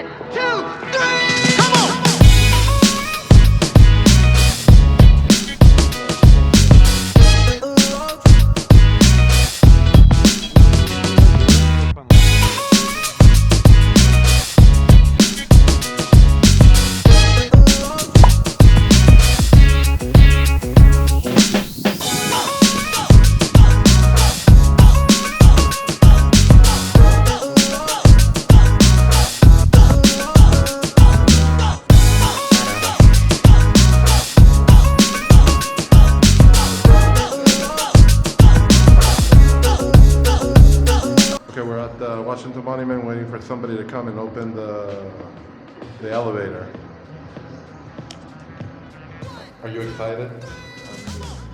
1, 2, 3, come on! Washington Monument, waiting for somebody to come and open the elevator. Are you excited? I'm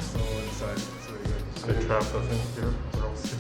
so excited. So good. They trapped us in here. We're all sick.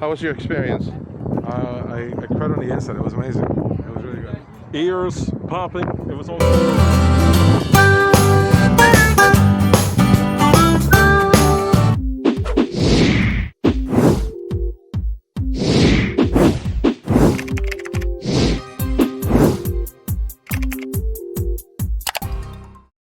How was your experience? I cried on the inside. It was amazing. It was really good. Ears popping. It was all.